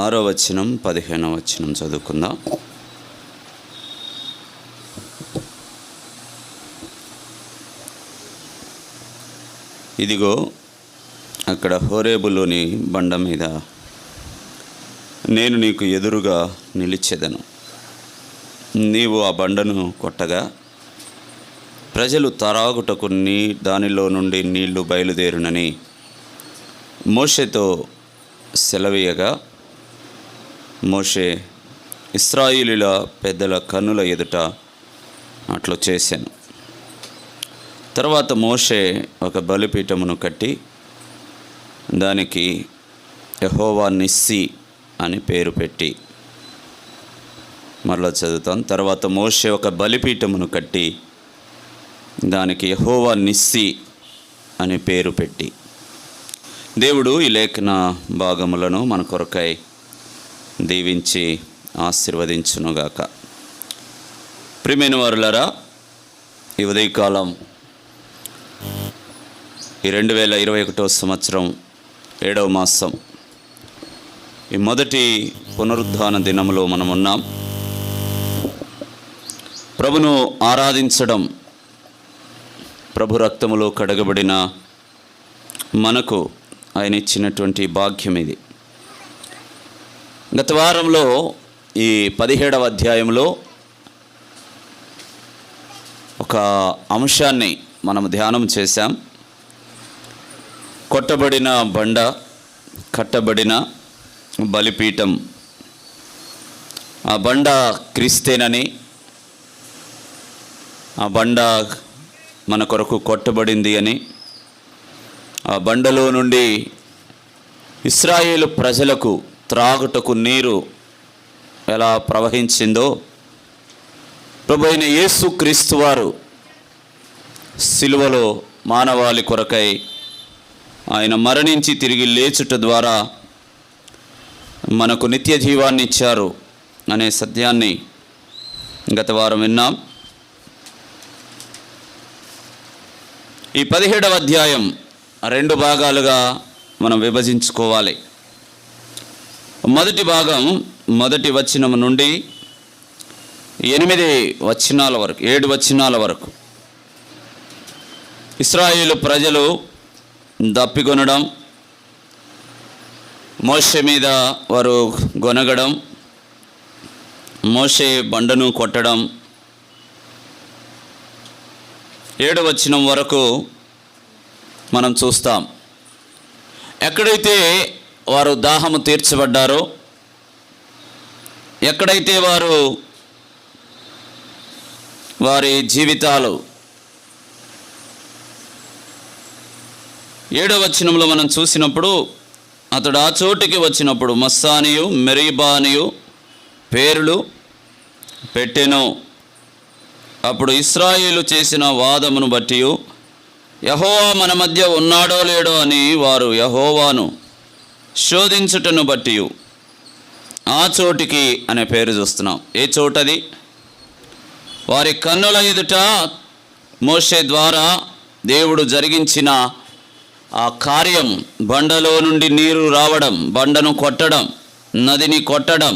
6వ వచనం 15వ వచనం చదువుకుందాం. ఇదిగో అక్కడ హోరేబులోని బండ మీద నేను నీకు ఎదురుగా నిలిచెదను. నీవు ఆ బండను కొట్టగా ప్రజలు త్రాగుటకు దానిలో నుండి నీళ్లు బయలుదేరునని మోషేతో సెలవీయగా మోషే ఇశ్రాయేలీయుల పెద్దల కన్నుల ఎదుట అట్లు చేశాను. తర్వాత మోషే ఒక బలిపీఠమును కట్టి దానికి యెహోవా నిస్సి అని పేరు పెట్టి, మరలా చదువుతాం. తర్వాత మోషే ఒక బలిపీఠమును కట్టి దానికి యెహోవా నిస్సి అని పేరు పెట్టి. దేవుడు ఈ లేఖన భాగములను మన కొరకై దీవించి ఆశీర్వదించునుగాక. ప్రియమైన వారులారా, ఈ ఉదయకాలం ఈ 2021వ సంవత్సరం 7వ మాసం ఈ మొదటి పునరుద్ధాన దినములో మనం ఉన్నాం. ప్రభును ఆరాధించడం, ప్రభు రక్తములో కడగబడిన మనకు ఆయన ఇచ్చినటువంటి భాగ్యం ఇది. గత వారంలో ఈ 17వ అధ్యాయంలో ఒక అంశాన్ని మనం ధ్యానం చేశాం. కొట్టబడిన బండ, కట్టబడిన బలిపీఠం. ఆ బండ క్రీస్తేనని, ఆ బండ మన కొరకు కొట్టబడింది అని, ఆ బండలో నుండి ఇశ్రాయేలు ప్రజలకు త్రాగుటకు నీరు ఎలా ప్రవహించిందో, ప్రభు అయిన యేసు క్రీస్తు వారు సిలువలో మానవాళి కొరకై ఆయన మరణించి తిరిగి లేచుట ద్వారా మనకు నిత్య జీవాన్ని ఇచ్చారు అనే సత్యాన్ని గత వారం విన్నాం. ఈ 17వ అధ్యాయం 2 భాగాలుగా మనం విభజించుకోవాలి. మొదటి భాగం 1వ వచనం నుండి 8 వచనాల వరకు, 7 వచనాల వరకు ఇశ్రాయేలు ప్రజలు దప్పికొనడం, మోషే మీద వారు గొనగడం, మోషే బండను కొట్టడం. 7వ వచనం వరకు మనం చూస్తాం. ఎక్కడైతే వారు దాహము తీర్చబడ్డారో, ఎక్కడైతే వారి జీవితాలు 7వ వచనంలో మనం చూసినప్పుడు, అతడు ఆ చోటికి వచ్చినప్పుడు మస్సానియు మెరీబానియు పేర్లు పెట్టెను. అప్పుడు ఇశ్రాయేలు చేసిన వాదమును బట్టి యెహోవా మన మధ్య ఉన్నాడో లేడో అని వారు యెహోవాను శోధించుటను బట్టి ఆ చోటికి అనే పేరు చూస్తున్నాం. ఏ చోటది? వారి కన్నుల ఎదుట మోషే ద్వారా దేవుడు జరిగించిన ఆ కార్యం, బండలో నుండి నీరు రావడం, బండను కొట్టడం, నదిని కొట్టడం.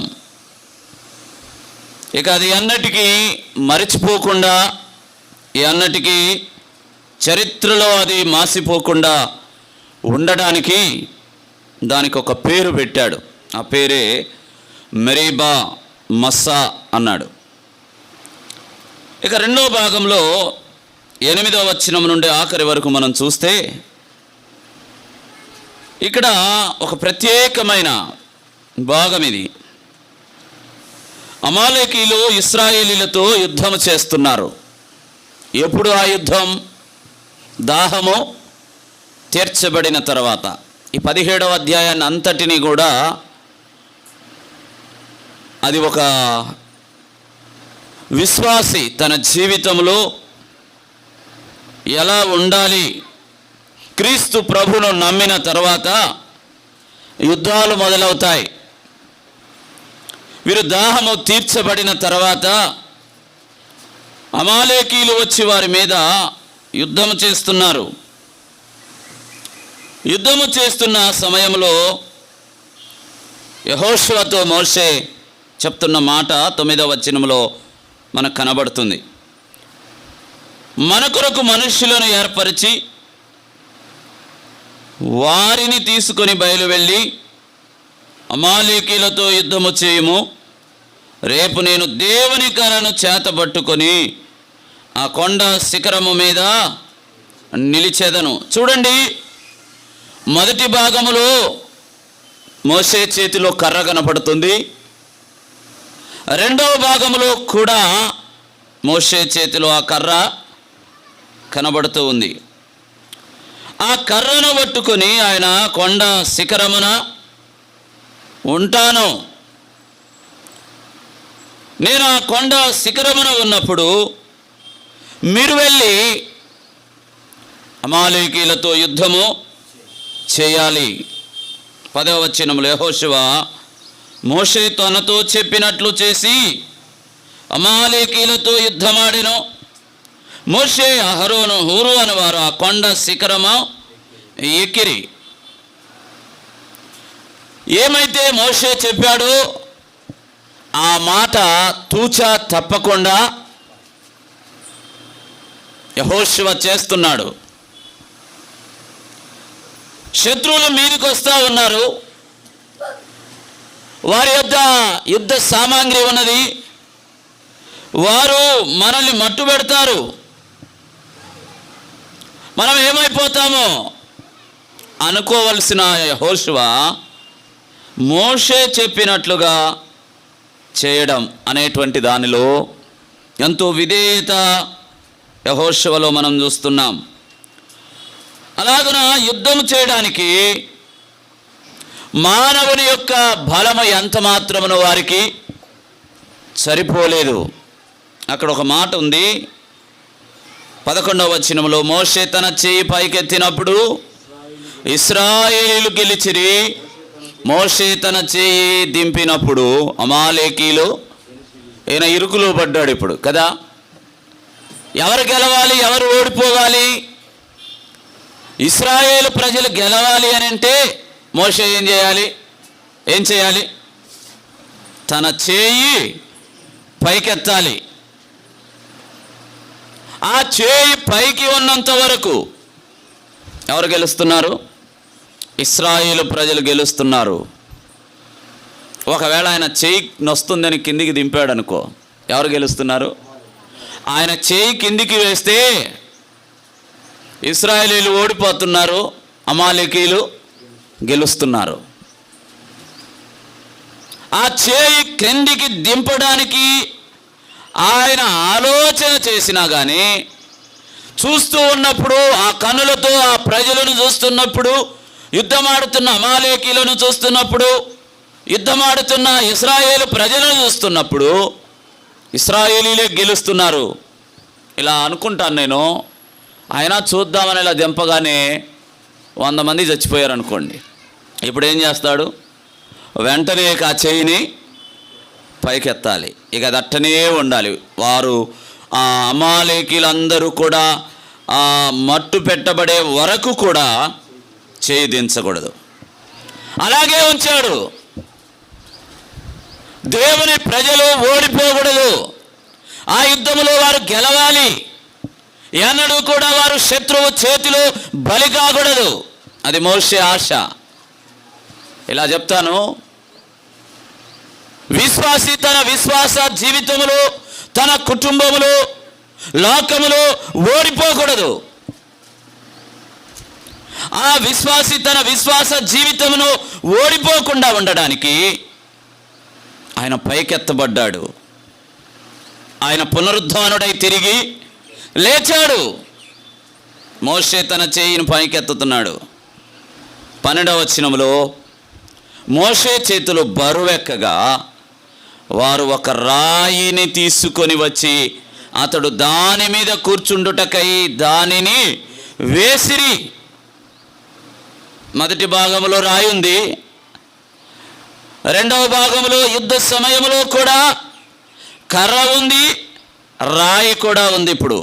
ఇక అది అన్నటికీ మరిచిపోకుండా, ఈ అన్నటికీ చరిత్రలో అది మాసిపోకుండా ఉండడానికి దానికి ఒక పేరు పెట్టాడు. ఆ పేరే మెరీబా మస్సా అన్నాడు. ఇక 2వ భాగంలో 8వ వచనం నుండి ఆఖరి వరకు మనం చూస్తే, ఇక్కడ ఒక ప్రత్యేకమైన భాగం ఇది. అమాలేకీయులు ఇశ్రాయేలీలతో యుద్ధం చేస్తున్నారు. ఎప్పుడు ఆ యుద్ధం? దాహము తీర్చబడిన తర్వాత. ఈ 17వ అధ్యాయాన్ని అంతటినీ కూడా అది ఒక విశ్వాసి తన జీవితంలో ఎలా ఉండాలి, క్రీస్తు ప్రభును నమ్మిన తర్వాత యుద్ధాలు మొదలవుతాయి. వీరు దాహము తీర్చబడిన తర్వాత అమాలేకీయులు వచ్చి వారి మీద యుద్ధము చేస్తున్నారు. యుద్ధము చేస్తున్న సమయంలో యెహోషువతో మోషే చెప్తున్న మాట 9వ వచనంలో మనకు కనబడుతుంది. మన కొరకు మనుష్యులను ఏర్పరిచి వారిని తీసుకొని బయలువెళ్ళి అమాలేకీలతో యుద్ధము చేయుము. రేపు నేను దేవుని కర్రను చేతబట్టుకొని ఆ కొండ శిఖరము మీద నిలిచెదను. చూడండి, మొదటి భాగములో మోషే చేతిలో కర్ర కనపడుతుంది. రెండవ భాగంలో కూడా మోషే చేతిలో ఆ కర్ర కనబడుతూ ఉంది. ఆ కర్రను పట్టుకొని ఆయన కొండ శిఖరమున ఉంటాను. నేను ఆ కొండ శిఖరమున ఉన్నప్పుడు మీరు వెళ్ళి అమాలేకీలతో యుద్ధము చేయాలి. 10వ వచనంలో యెహోషువ మోషే తనతో చెప్పినట్లు చేసి అమాలేకీలతో యుద్ధమాడెను. మోషే, అహరోను, హూరు అని వారు ఆ కొండ శిఖరము ఎక్కిరి. ఏమైతే మోషే చెప్పాడో ఆ మాట తూచా తప్పకుండా యెహోషువ చేస్తున్నాడు. శత్రువులు మీదికి వస్తూ ఉన్నారు. వారి యొద్ద యుద్ధ సామాగ్రి ఉన్నది. వారు మనల్ని మట్టు పెడతారు. మనం ఏమైపోతామో అనుకోవలసిన యెహోషువ మోషే చెప్పినట్లుగా చేయడం అనేటువంటి దానిలో ఎంతో విధేయత యెహోషువలో మనం చూస్తున్నాం. అలాగున యుద్ధం చేయడానికి మానవుని యొక్క బలము ఎంత మాత్రమును వారికి సరిపోలేదు. అక్కడ ఒక మాట ఉంది 11వ వచనంలో, మోషే తన చేయి పైకెత్తినప్పుడు ఇశ్రాయేలీయులు గెలిచిరి. మోషే తన చేయి దింపినప్పుడు అమాలేకీలు, ఈయన ఇరుకులో పడ్డాడు ఇప్పుడు కదా. ఎవరు గెలవాలి, ఎవరు ఓడిపోవాలి? ఇశ్రాయేలు ప్రజలు గెలవాలి అని అంటే మోషే ఏం చేయాలి? తన చేయి పైకెత్తాలి. ఆ చేయి పైకి ఉన్నంత వరకు ఎవరు గెలుస్తున్నారు? ఇశ్రాయేలు ప్రజలు గెలుస్తున్నారు. ఒకవేళ ఆయన చేయి నొస్తుందని కిందికి దింపాడు అనుకో, ఎవరు గెలుస్తున్నారు? ఆయన చేయి కిందికి వేస్తే ఇశ్రాయేలీయులు ఓడిపోతున్నారు, అమాలేకీయులు గెలుస్తున్నారు. ఆ చేయి క్రిందికి దింపడానికి ఆయన ఆలోచన చేసినా కానీ, చూస్తూ ఉన్నప్పుడు ఆ కనులతో ఆ ప్రజలను చూస్తున్నప్పుడు, యుద్ధమాడుతున్న అమాలేకీలను చూస్తున్నప్పుడు, యుద్ధమాడుతున్న ఇశ్రాయేలు ప్రజలను చూస్తున్నప్పుడు ఇశ్రాయేలీలే గెలుస్తున్నారు ఇలా అనుకుంటాను నేను. అయినా చూద్దామని ఇలా దింపగానే 100 మంది చచ్చిపోయారు అనుకోండి. ఇప్పుడు ఏం చేస్తాడు? వెంటనే ఆ చేయిని పైకెత్తాలి. ఇక అది అట్టనే ఉండాలి. వారు ఆ అమాలేకీలందరూ కూడా ఆ మట్టు పెట్టబడే వరకు కూడా చేయి దించకూడదు. అలాగే ఉంచాడు. దేవుని ప్రజలు ఓడిపోకూడదు. ఆ యుద్ధంలో వారు గెలవాలి. ఎన్నడూ కూడా వారు శత్రువు చేతిలో బలి కాకూడదు. అది మోషే ఆశ. ఇలా చెప్తాను, విశ్వాసి తన విశ్వాస జీవితంలో, తన కుటుంబములో, లోకములో ఓడిపోకూడదు. ఆ విశ్వాసి తన విశ్వాస జీవితమును ఓడిపోకుండా ఉండడానికి ఆయన పైకెత్తబడ్డాడు. ఆయన పునరుద్ధానుడై తిరిగి లేచాడు. మోషే తన చేయిని పైకెత్తుతున్నాడు. 12వ వచనంలో, మోషే చేతులు బరువెక్కగా వారు ఒక రాయిని తీసుకొని వచ్చి అతడు దాని మీద కూర్చుండుటకై దానిని వేసిరి. మొదటి భాగంలో రాయి ఉంది. రెండవ భాగంలో యుద్ధ సమయంలో కూడా కర్ర ఉంది, రాయి కూడా ఉంది. ఇప్పుడు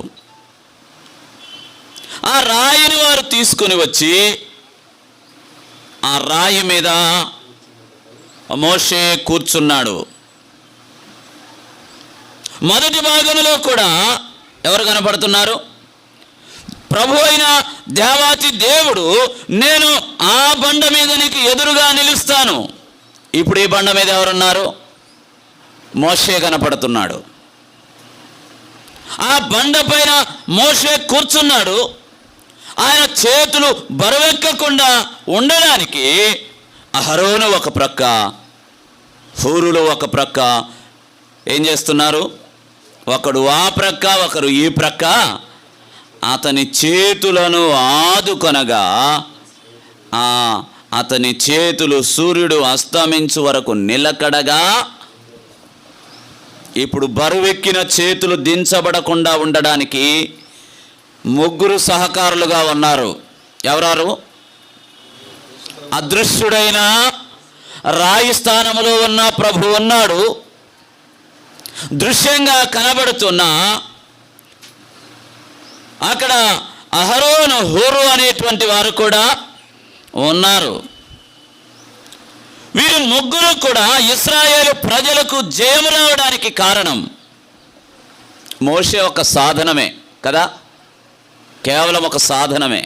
ఆ రాయిని వారు తీసుకొని వచ్చి ఆ రాయి మీద మోషే కూర్చున్నాడు. మొదటి భాగంలో కూడా ఎవరు కనపడుతున్నారు? ప్రభు అయిన దేవాతి దేవుడు, నేను ఆ బండ మీద నీకు ఎదురుగా నిలుస్తాను. ఇప్పుడు ఈ బండ మీద ఎవరున్నారు? మోషే కనపడుతున్నాడు. ఆ బండ పైన మోషే కూర్చున్నాడు. ఆయన చేతులు బరువెక్కకుండా ఉండడానికి అహరోను ఒక ప్రక్క, హూరులు ఒక ప్రక్క ఏం చేస్తున్నారు? ఒకడు ఆ ప్రక్క, ఒకరు ఈ ప్రక్క అతని చేతులను ఆదుకొనగా అతని చేతులు సూర్యుడు అస్తమించు వరకు నిలకడగా. ఇప్పుడు బరువెక్కిన చేతులు దించబడకుండా ఉండడానికి ముగ్గురు సహకారులుగా ఉన్నారు. ఎవరారు? అదృశ్యుడైన రాయి స్థానములో ఉన్న ప్రభు ఉన్నాడు. దృశ్యంగా కనబడుతున్న అక్కడ అహరోను, హూరు అనేటువంటి వారు కూడా ఉన్నారు. వీరు ముగ్గురు కూడా ఇశ్రాయేలు ప్రజలకు జయము రావడానికి కారణం మోషే ఒక సాధనమే కదా, కేవలం ఒక సాధనమే.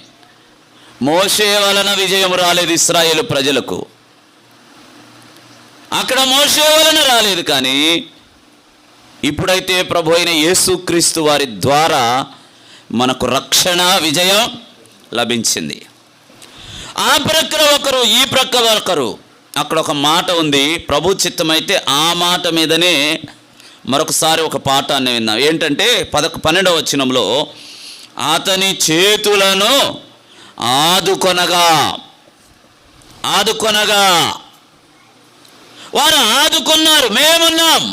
మోషే వలన విజయం రాలేదు ఇశ్రాయేలు ప్రజలకు, అక్కడ మోషే వలన రాలేదు. కానీ ఇప్పుడైతే ప్రభు అయిన యేసుక్రీస్తు వారి ద్వారా మనకు రక్షణ, విజయం లభించింది. ఆ ప్రక్కన ఒకరు, ఈ ప్రక్క ఒకరు. అక్కడ ఒక మాట ఉంది, ప్రభు చిత్తమైతే ఆ మాట మీదనే మరొకసారి ఒక పాఠాన్ని విన్నాం. ఏంటంటే 12వ వచనంలో, అతని చేతులను ఆదుకొనగా వారు ఆదుకున్నారు. మేమున్నాం,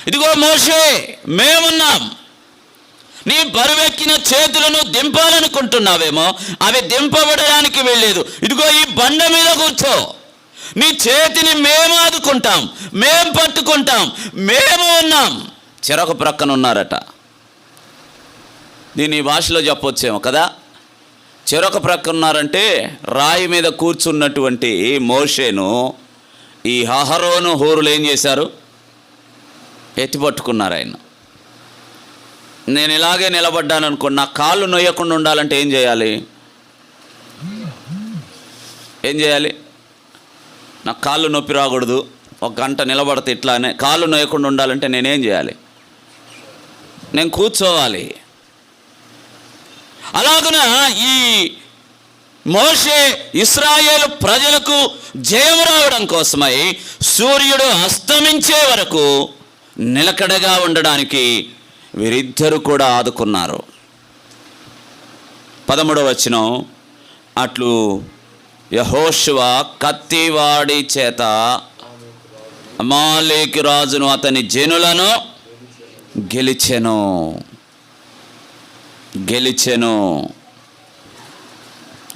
ఇదిగో మోషే మేమున్నాం. నీ బరువెక్కిన చేతులను దింపాలనుకుంటున్నావేమో, అవి దింపబడడానికి వెళ్ళలేదు. ఇదిగో ఈ బండ మీద కూర్చో, నీ చేతిని మేము ఆదుకుంటాం, మేం పట్టుకుంటాం, మేము ఉన్నాం. చెరొక ప్రక్కన ఉన్నారట. దీన్ని భాషలో చెప్పొచ్చేమో కదా. చెరొక ప్రక్కన ఉన్నారంటే రాయి మీద కూర్చున్నటువంటి మోషేను ఈ అహరోను, హూరులు ఏం చేశారు? ఎత్తి పట్టుకున్నారు ఆయన. నేను ఇలాగే నిలబడ్డాను అనుకో, నా కాళ్ళు నొయ్యకుండా ఉండాలంటే ఏం చేయాలి? నా కాళ్ళు నొప్పి రాకూడదు, ఒక గంట నిలబడితే ఇట్లానే కాళ్ళు నొయ్యకుండా ఉండాలంటే నేనేం చేయాలి? నేను కూర్చోవాలి. అలాగున ఈ మోషే ఇశ్రాయేలు ప్రజలకు జయం రావడం కోసమై సూర్యుడు అస్తమించే వరకు నిలకడగా ఉండడానికి వీరిద్దరూ కూడా ఆదుకున్నారు. 13వ వచనం, అట్లు యెహోషువ కత్తివాడి చేత అమాలేకి రాజును అతని జనులను గెలిచెను.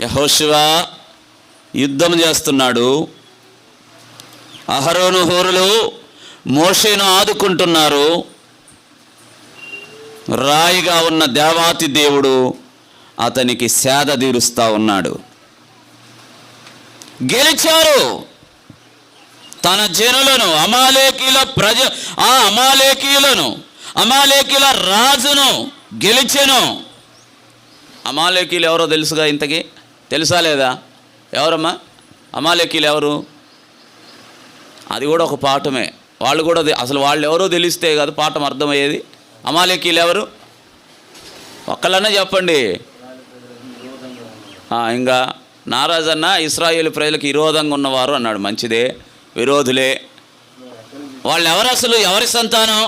యెహోషువ యుద్ధం చేస్తున్నాడు. అహరోను, హూరులు మోషేను ఆదుకుంటున్నారు. రాయిగా ఉన్న దేవాతి దేవుడు అతనికి సేద తీరుస్తూ ఉన్నాడు. గెలిచారు తన జనులను, అమాలేకీల రాజును గెలిచెను. అమాలేకీలు ఎవరో తెలుసుగా? ఇంతకీ తెలుసా లేదా? ఎవరమ్మా అమాలేకీలు ఎవరు? అది కూడా ఒక పాఠమే. వాళ్ళు కూడా అసలు వాళ్ళు ఎవరో తెలిస్తే కదా పాఠం అర్థమయ్యేది. అమాలేకీలు ఎవరు? ఒక్కళ్ళన్నా చెప్పండి. ఇంకా నారాజన్న ఇశ్రాయేలు ప్రజలకు విరోధంగా ఉన్నవారు అన్నాడు. మంచిదే, విరోధులే. వాళ్ళు ఎవరు? అసలు ఎవరి సంతానం?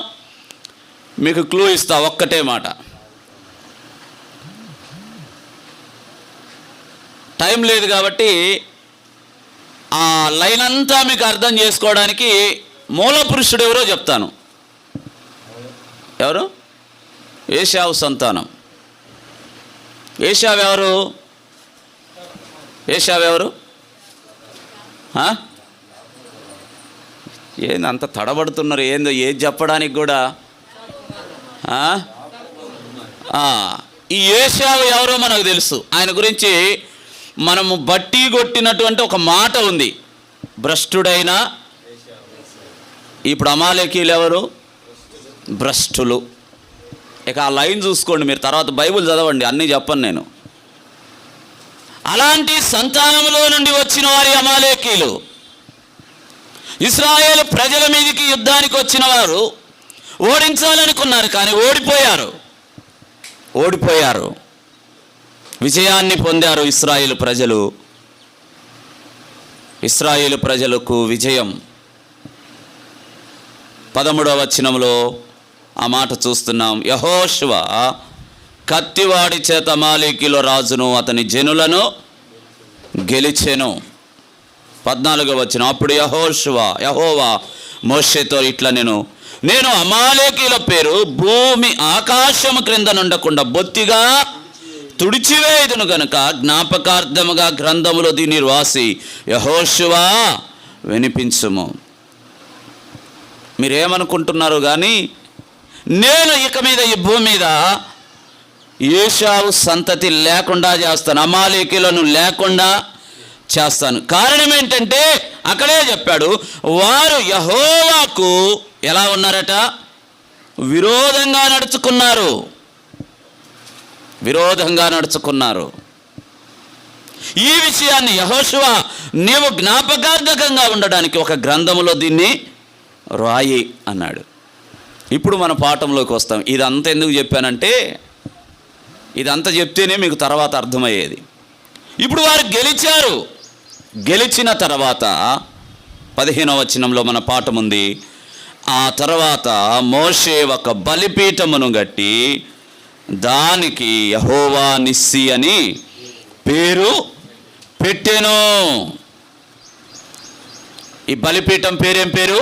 మీకు క్లూ ఇస్తా, ఒక్కటే మాట. టైం లేదు కాబట్టి ఆ లైన్ అంతా మీకు అర్థం చేసుకోవడానికి మూల పురుషుడు ఎవరో చెప్తాను. ఎవరు? ఏశావు సంతానం. ఏశావు ఎవరు? ఏంది అంత తడబడుతున్నారు? ఏందో ఏది చెప్పడానికి కూడా. ఈ ఏశావు ఎవరో మనకు తెలుసు. ఆయన గురించి మనము బట్టి కొట్టినటువంటి ఒక మాట ఉంది. భ్రష్టుడైన. ఇప్పుడు అమాలేకీలు ఎవరు? భ్రష్టులు. ఇక ఆ లైన్ చూసుకోండి, మీరు తర్వాత బైబిల్ చదవండి, అన్నీ చెప్పను నేను. అలాంటి సంతానంలో నుండి వచ్చిన వారి అమాలేకీలు. ఇశ్రాయేలు ప్రజల మీదకి యుద్ధానికి వచ్చిన వారు ఓడించాలనుకున్నారు, కానీ ఓడిపోయారు. విజయాన్ని పొందారు ఇశ్రాయేలు ప్రజలకు విజయం. 13వ వచనంలో ఆ మాట చూస్తున్నాం. యెహోషువ కత్తివాడి చేత అమాలేకీయుల రాజును అతని జనులను గెలిచెను. 14వ వచనం. అప్పుడు యెహోవా మోషేతో ఇట్లా నేను అమాలేకీయుల పేరు భూమి ఆకాశము క్రింద నుండకుండా బొత్తిగా తుడిచివేయుదును గనుక జ్ఞాపకార్థముగా గ్రంథములో దీన్ని రాసి యెహోషువ వినిపించుము. మీరేమనుకుంటున్నారు కానీ నేను ఇక మీద ఈ భూమి మీద ఏశావు సంతతి లేకుండా చేస్తాను, అమాలేకీయులను లేకుండా చేస్తాను. కారణం ఏంటంటే అక్కడే చెప్పాడు, వారు యెహోవాకు ఎలా ఉన్నారట? విరోధంగా నడుచుకున్నారు. ఈ విషయాన్ని యెహోషువ నీవు జ్ఞాపకార్థకంగా ఉండడానికి ఒక గ్రంథములో దీన్ని రాయి అన్నాడు. ఇప్పుడు మన పాఠంలోకి వస్తాం. ఇదంతా ఎందుకు చెప్పానంటే ఇదంతా చెప్తేనే మీకు తర్వాత అర్థమయ్యేది. ఇప్పుడు వారు గెలిచిన తర్వాత 15వ వచనంలో మన పాఠం ఉంది. ఆ తర్వాత మోషే ఒక బలిపీఠమును కట్టి దానికి యెహోవా నిస్సి అని పేరు పెట్టెను. ఈ బలిపీఠం పేరేం పేరు?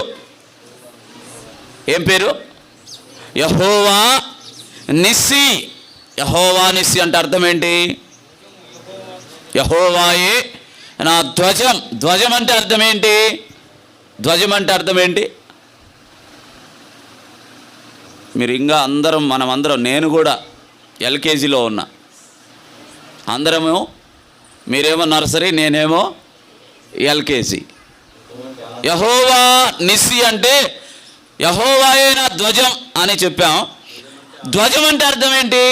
యెహోవా నిస్సి. యెహోవా నిస్సి అంటే అర్థం ఏంటి? యెహోవాయే నా ధ్వజం. ధ్వజం అంటే అర్థం ఏంటి? మీరు ఇంకా మనమందరం, నేను కూడా ఎల్కేజీలో ఉన్నా, అందరము, మీరేమో నర్సరీ, నేనేమో ఎల్కేజీ. యెహోవా నిస్సి అంటే యెహోవాయే నా ధ్వజం అని చెప్పాం. ధ్వజం అంటే అర్థం ఏంటి?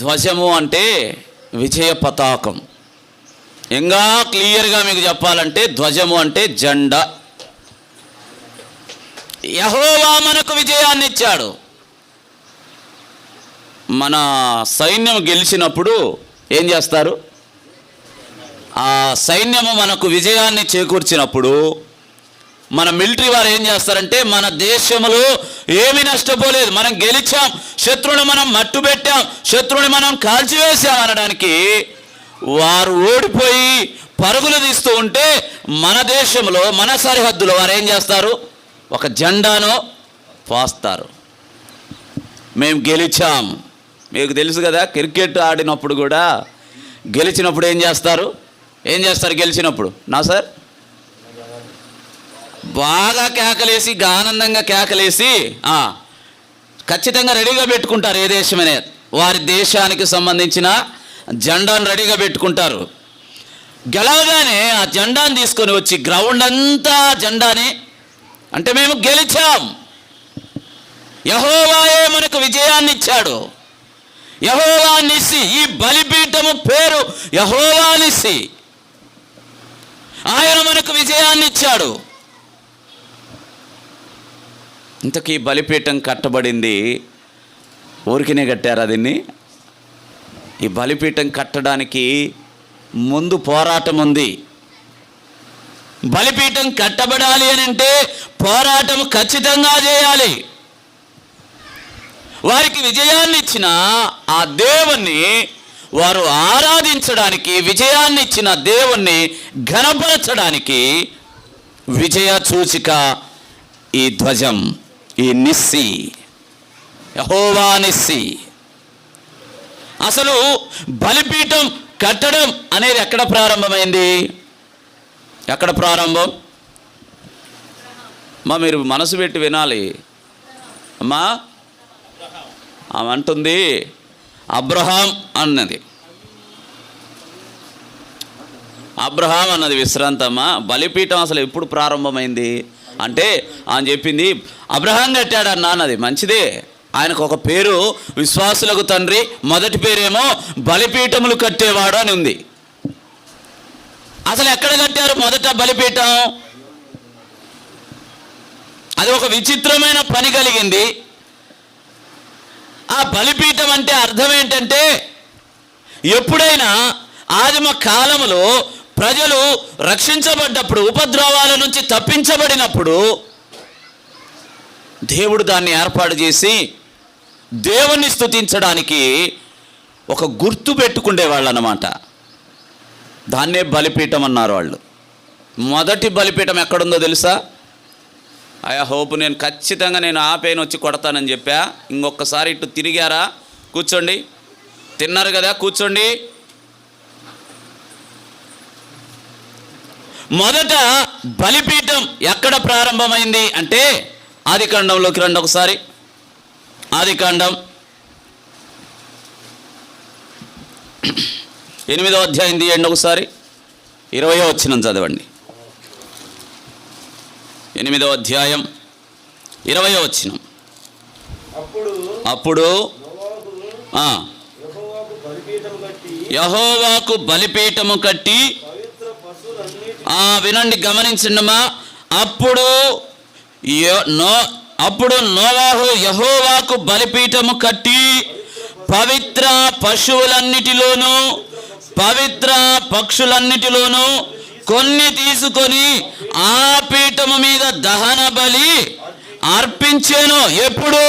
ధ్వజము అంటే విజయ పతాకం. ఇంకా క్లియర్గా మీకు చెప్పాలంటే ధ్వజము అంటే జెండా. యెహోవా మనకు విజయాన్ని ఇచ్చాడు. మన సైన్యం గెలిచినప్పుడు ఏం చేస్తారు? ఆ సైన్యము మనకు విజయాన్ని చేకూర్చినప్పుడు మన మిలిటరీ వారు ఏం చేస్తారంటే, మన దేశంలో ఏమీ నష్టపోలేదు, మనం గెలిచాం, శత్రువుని మనం మట్టుబెట్టాం, శత్రువుని మనం కాల్చివేసాం అనడానికి వారు ఓడిపోయి పరుగులు తీస్తూ ఉంటే మన దేశంలో, మన సరిహద్దులో వారు ఏం చేస్తారు? ఒక జెండాను పాస్తారు. మేము గెలిచాం. మీకు తెలుసు కదా, క్రికెట్ ఆడినప్పుడు కూడా గెలిచినప్పుడు ఏం చేస్తారు? గెలిచినప్పుడు సార్ బాగా కేకలేసి, ఆనందంగా కేకలేసి ఖచ్చితంగా రెడీగా పెట్టుకుంటారు. ఏ దేశమనే వారి దేశానికి సంబంధించిన జెండాను రెడీగా పెట్టుకుంటారు. గెలవగానే ఆ జెండాను తీసుకొని వచ్చి గ్రౌండ్ అంతా జెండాని, అంటే మేము గెలిచాం, యెహోవాయే మనకు విజయాన్ని ఇచ్చాడు, యెహోవా నిస్సి. ఈ బలిపీఠము పేరు యెహోవా నిస్సి. ఆయన మనకు విజయాన్ని ఇచ్చాడు. ఇంతకీ బలిపీఠం కట్టబడింది ఊరికినే కట్టారా దీన్ని? ఈ బలిపీఠం కట్టడానికి ముందు పోరాటం ఉంది. బలిపీఠం కట్టబడాలి అని అంటే పోరాటం ఖచ్చితంగా చేయాలి. వారికి విజయాన్ని ఇచ్చిన ఆ దేవుణ్ణి వారు ఆరాధించడానికి, విజయాన్ని ఇచ్చిన దేవుణ్ణి ఘనపరచడానికి విజయ సూచిక ఈ ధ్వజం, ఈ నిస్సి, యెహోవా నిస్సి. అసలు బలిపీఠం కట్టడం అనేది ఎక్కడ ప్రారంభమైంది? ఎక్కడ ప్రారంభం? మీరు మనసు పెట్టి వినాలి అమ్మా. ఆమె అంటుంది అబ్రహాం అన్నది. అబ్రహాం అన్నది విశ్రాంతమ్మా. బలిపీఠం అసలు ఎప్పుడు ప్రారంభమైంది అంటే ఆయన చెప్పింది అబ్రహాం కట్టాడన్నా అన్నది. మంచిదే, ఆయనకు ఒక పేరు విశ్వాసులకు తండ్రి, మొదటి పేరేమో బలిపీఠములు కట్టేవాడు అని ఉంది. అసలు ఎక్కడ కట్టారు మొదట బలిపీఠం? అది ఒక విచిత్రమైన పని కలిగింది. ఆ బలిపీఠం అంటే అర్థం ఏంటంటే, ఎప్పుడైనా ఆదిమ కాలములో ప్రజలు రక్షించబడ్డప్పుడు, ఉపద్రవాల నుంచి తప్పించబడినప్పుడు దేవుడు దాన్ని ఏర్పాటు చేసి దేవుణ్ణి స్తుతించడానికి ఒక గుర్తు పెట్టుకునేవాళ్ళు అన్నమాట. దాన్నే బలిపీఠం అన్నారు వాళ్ళు. మొదటి బలిపీఠం ఎక్కడుందో తెలుసా? ఐ హోప్ నేను ఖచ్చితంగా ఆ పెయిన్ వచ్చి కొడతానని చెప్పా. ఇంకొకసారి ఇటు తిరిగారా, కూర్చోండి. తిన్నారు కదా, కూర్చోండి. మొదట బలిపీఠం ఎక్కడ ప్రారంభమైంది అంటే ఆదికాండంలోకి రండి ఒకసారి. ఆదికాండం 8వ అధ్యాయం తీయండి ఒకసారి. 20వ వచనం చదవండి. 8వ అధ్యాయం 20వ వచనం. అప్పుడు యెహోవాకు బలిపీఠము కట్టి, వినండి, గమనించండమ్మా. అప్పుడు నోవాహు యెహోవాకు బలిపీఠము కట్టి పవిత్ర పశువులన్నిటిలోనూ పవిత్ర పక్షులన్నిటిలోనూ కొన్ని తీసుకొని ఆ పీఠము మీద దహన బలి అర్పించెను. ఎప్పుడు?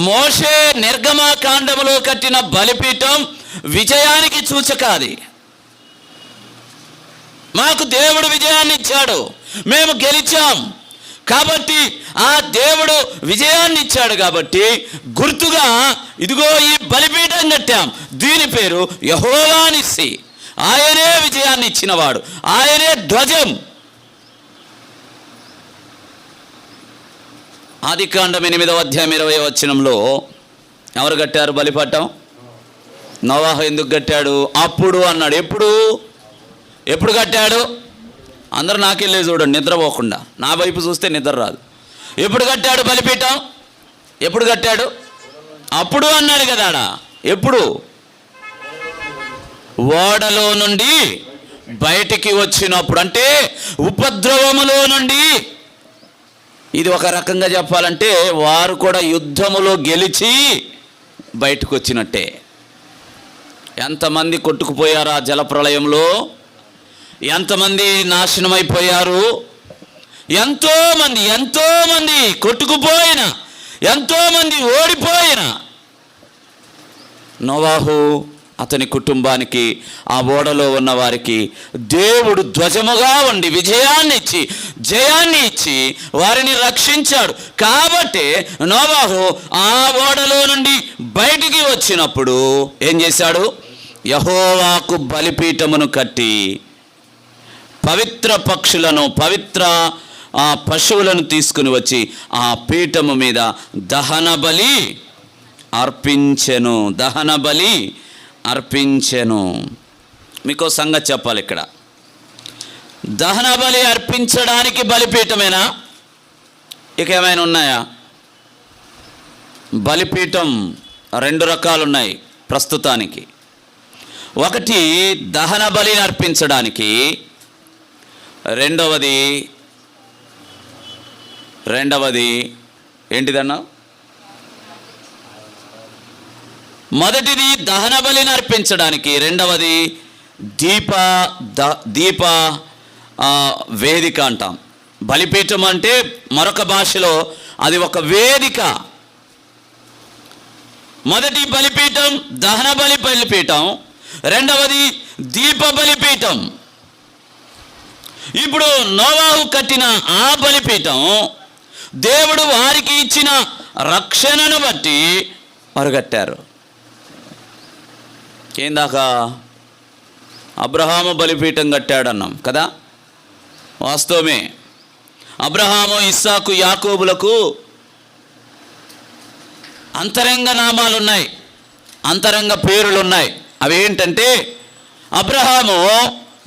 మోషే నిర్గమకాండములో కట్టిన బలిపీఠం విజయానికి సూచక. అది మాకు దేవుడు విజయాన్ని ఇచ్చాడు, మేము గెలిచాం కాబట్టి, ఆ దేవుడు విజయాన్ని ఇచ్చాడు కాబట్టి గుర్తుగా ఇదిగో ఈ బలిపీఠం కట్టాం. దీని పేరు యెహోవా నిస్సి. ఆయనే విజయాన్ని ఇచ్చినవాడు, ఆయనే ధ్వజం. ఆదికాండం 8వ అధ్యాయం 20వ వచనంలో ఎవరు కట్టారు బలిపీఠం? నోవాహు. ఎందుకు కట్టాడు? అప్పుడు అన్నాడు. ఎప్పుడు కట్టాడు? అందరూ నాకెళ్ళే చూడండి, నిద్రపోకుండా. నా వైపు చూస్తే నిద్ర రాదు. ఎప్పుడు కట్టాడు బలిపీఠం? ఎప్పుడు కట్టాడు? అప్పుడు అన్నాడు కదా. ఎప్పుడు? ఓడలో నుండి బయటికి వచ్చినప్పుడు, అంటే ఉపద్రవములో నుండి. ఇది ఒక రకంగా చెప్పాలంటే వారు కూడా యుద్ధములో గెలిచి బయటకు వచ్చినట్టే. ఎంతమంది కొట్టుకుపోయారు ఆ జలప్రళయంలో, ఎంతమంది నాశనమైపోయారు, ఎంతోమంది కొట్టుకుపోయిన, ఎంతోమంది ఓడిపోయిన. నోవాహు అతని కుటుంబానికి, ఆ ఓడలో ఉన్న వారికి దేవుడు ధ్వజముగా ఉండి జయాన్ని ఇచ్చి వారిని రక్షించాడు. కాబట్టి నోవాహు ఆ ఓడలో నుండి బయటికి వచ్చినప్పుడు ఏం చేశాడు? యెహోవాకు బలిపీఠమును కట్టి పవిత్ర పక్షులను, పవిత్ర పశువులను తీసుకుని వచ్చి ఆ పీఠము మీద దహన బలి అర్పించెను. మీకు సంగతి చెప్పాలి ఇక్కడ. దహన బలి అర్పించడానికి బలిపీఠమేనా? ఇక ఏమైనా ఉన్నాయా? బలిపీఠం 2 రకాలు ఉన్నాయి ప్రస్తుతానికి. ఒకటి దహన బలిని అర్పించడానికి, రెండవది ఏంటిదన్నా? మొదటిది దహన బలిని అర్పించడానికి, రెండవది దీప వేదిక అంటాం. బలిపీఠం అంటే మరొక భాషలో అది ఒక వేదిక. మొదటి బలిపీఠం దహన బలిపీఠం, రెండవది దీప బలిపీఠం. ఇప్పుడు నోవాహు కట్టిన ఆ బలిపీఠం దేవుడు వారికి ఇచ్చిన రక్షణను బట్టి వారు కట్టారు. ఏందాకా అబ్రహాము బలిపీఠం కట్టాడన్నాం కదా, వాస్తవమే. అబ్రహాము, ఇస్సాకు, యాకోబులకు అంతరంగ నామాలున్నాయి, అంతరంగ పేర్లున్నాయి. అవి ఏంటంటే అబ్రహాము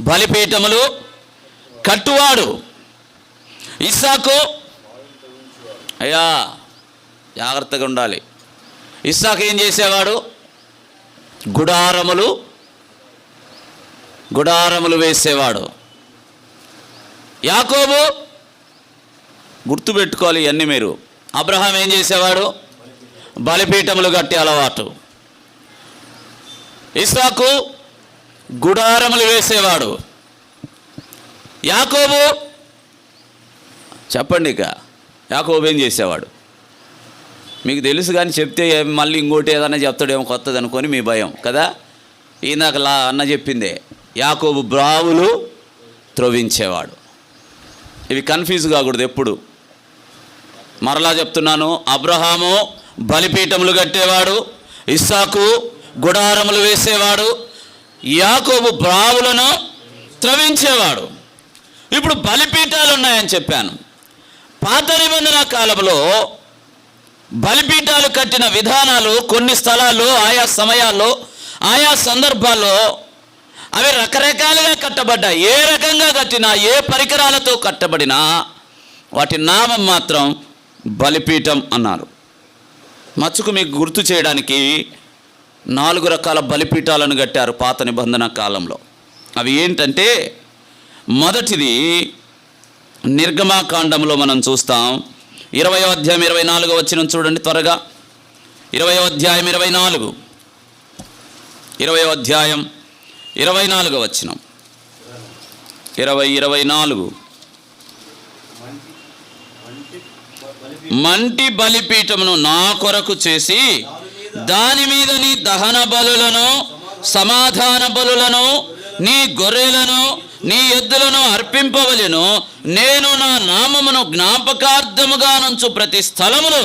బలిపీఠములు కట్టువాడు, ఇస్సాకు అయ్యా జాగ్రత్తగా ఉండాలి. ఇస్సాకు ఏం చేసేవాడు? గుడారములు వేసేవాడు. యాకోబు గుర్తుపెట్టుకోవాలి ఇవన్నీ మీరు. అబ్రహాం ఏం చేసేవాడు? బలిపీఠములు కట్టే అలవాటు. ఇస్సాకు గుడారములు వేసేవాడు. యాకోబు చెప్పండి, ఇక యాకోబు ఏం చేసేవాడు? మీకు తెలుసు కానీ చెప్తే మళ్ళీ ఇంకోటి ఏదన్నా చెప్తాడేమో కొత్తది అనుకొని మీ భయం కదా. ఇందాక అన్న చెప్పిందే, యాకోబు బ్రావులు త్రవ్వించేవాడు. ఇవి కన్ఫ్యూజ్ కాకూడదు ఎప్పుడు. మరలా చెప్తున్నాను, అబ్రహాము బలిపీఠములు కట్టేవాడు, ఇస్సాకు గుడారములు వేసేవాడు, యాకోబు బ్రావులను త్రవ్వించేవాడు. ఇప్పుడు బలిపీఠాలు ఉన్నాయని చెప్పాను. పాత నిబంధన కాలంలో బలిపీఠాలు కట్టిన విధానాలు కొన్ని స్థలాల్లో, ఆయా సమయాల్లో, ఆయా సందర్భాల్లో అవి రకరకాలుగా కట్టబడ్డాయి. ఏ రకంగా కట్టినా, ఏ పరికరాలతో కట్టబడినా వాటి నామం మాత్రం బలిపీఠం అన్నారు. మచ్చుకు మీకు గుర్తు చేయడానికి 4 రకాల బలిపీఠాలను కట్టారు పాత నిబంధన కాలంలో. అవి ఏంటంటే, మొదటిది నిర్గమాకాండంలో మనం చూస్తాం. 20వ అధ్యాయం 24వ వచనం చూడండి త్వరగా. 20వ అధ్యాయం 24వ అధ్యాయం 24వ వచనం. 24 మంటి బలిపీఠమును నా కొరకు చేసి దాని మీద నీ దహన బలులను, సమాధాన బలులను, నీ గొర్రెలను, నీ ఎద్దులను అర్పింపవలెను. నేను నా నామమును జ్ఞాపకార్థముగా నుంచు ప్రతి స్థలములో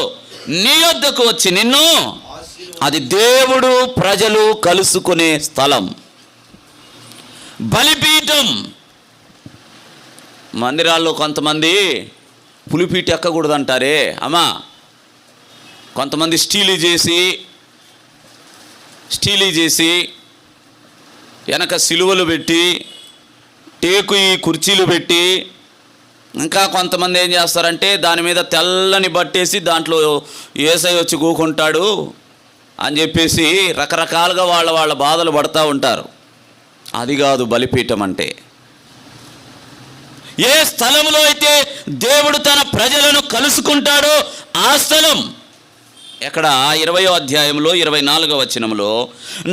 నీ యొద్దకు వచ్చి నిన్ను, అది దేవుడు ప్రజలు కలుసుకునే స్థలం బలిపీఠం. మందిరాల్లో కొంతమంది పులిపీఠ ఎక్కకూడదు అంటారే అమ్మా. కొంతమంది స్టీలు చేసి వెనక సిలువలు పెట్టి, టేకు ఈ కుర్చీలు పెట్టి, ఇంకా కొంతమంది ఏం చేస్తారంటే దాని మీద తెల్లని బట్టేసి దాంట్లో యేసయ్య వచ్చి కూకుంటాడు అని చెప్పేసి రకరకాలుగా వాళ్ళ బాధలు పడుతూ ఉంటారు. అది కాదు బలిపీఠం అంటే. ఏ స్థలంలో అయితే దేవుడు తన ప్రజలను కలుసుకుంటాడో ఆ స్థలం. ఎక్కడ? 20వ అధ్యాయంలో 24వ వచనంలో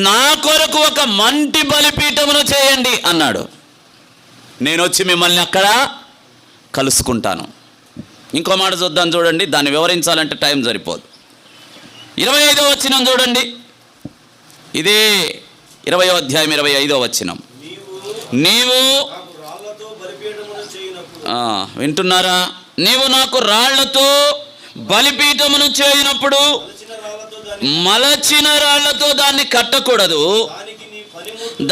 నా కొరకు ఒక మంటి బలిపీఠమును చేయండి అన్నాడు. నేను వచ్చి మిమ్మల్ని అక్కడ కలుసుకుంటాను. ఇంకో మాట చూద్దాం చూడండి, దాన్ని వివరించాలంటే టైం సరిపోదు. 25వ వచనం చూడండి. ఇదే 20వ అధ్యాయం 25వ వచనం. నీవు వింటున్నారా? నీవు నాకు రాళ్లతో బలిపీఠమును చేయనప్పుడు మలచిన రాళ్లతో దాన్ని కట్టకూడదు.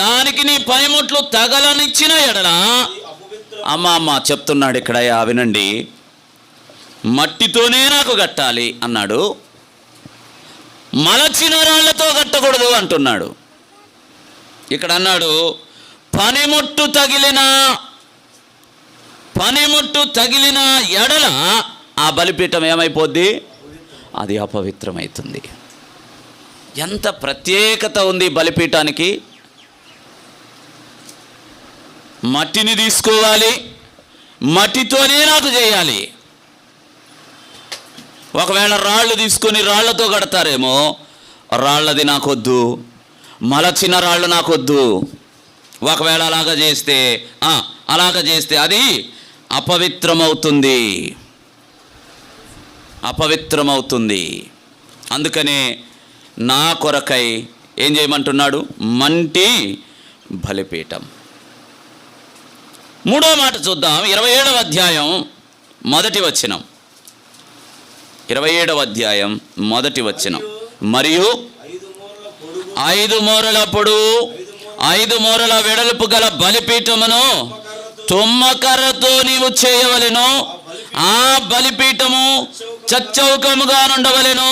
దానికి నీ పనిముట్లు తగలనిచ్చిన ఎడల, అమ్మ చెప్తున్నాడు ఇక్కడ, వినండి, మట్టితోనే నాకు కట్టాలి అన్నాడు. మలచిన రాళ్లతో కట్టకూడదు అంటున్నాడు. ఇక్కడ అన్నాడు పనిముట్టు తగిలిన ఎడల ఆ బలిపీఠం ఏమైపోద్ది? అది అపవిత్రమవుతుంది. ఎంత ప్రత్యేకత ఉంది బలిపీఠానికి. మట్టిని తీసుకోవాలి, మట్టితోనే నాకు చేయాలి. ఒకవేళ రాళ్ళు తీసుకొని రాళ్లతో కడతారేమో, రాళ్ళది నాకొద్దు, మలచిన రాళ్ళు నాకొద్దు. ఒకవేళ అలాగ చేస్తే అది అపవిత్రమవుతుంది. అందుకనే నా కొరకై ఏం చేయమంటున్నాడు? మంటి బలిపీఠం. 3వ మాట చూద్దాం. 27వ అధ్యాయం 1వ వచనం. 27వ అధ్యాయం 1వ వచనం. మరియు 5 మూరల పొడవు 5 మూరల వెడల్పు గల బలిపీఠమును తుమ్మకర్రతో నీవు చేయవలెను. ఆ బలిపీఠము చచ్చౌకముగా నుండవలెను.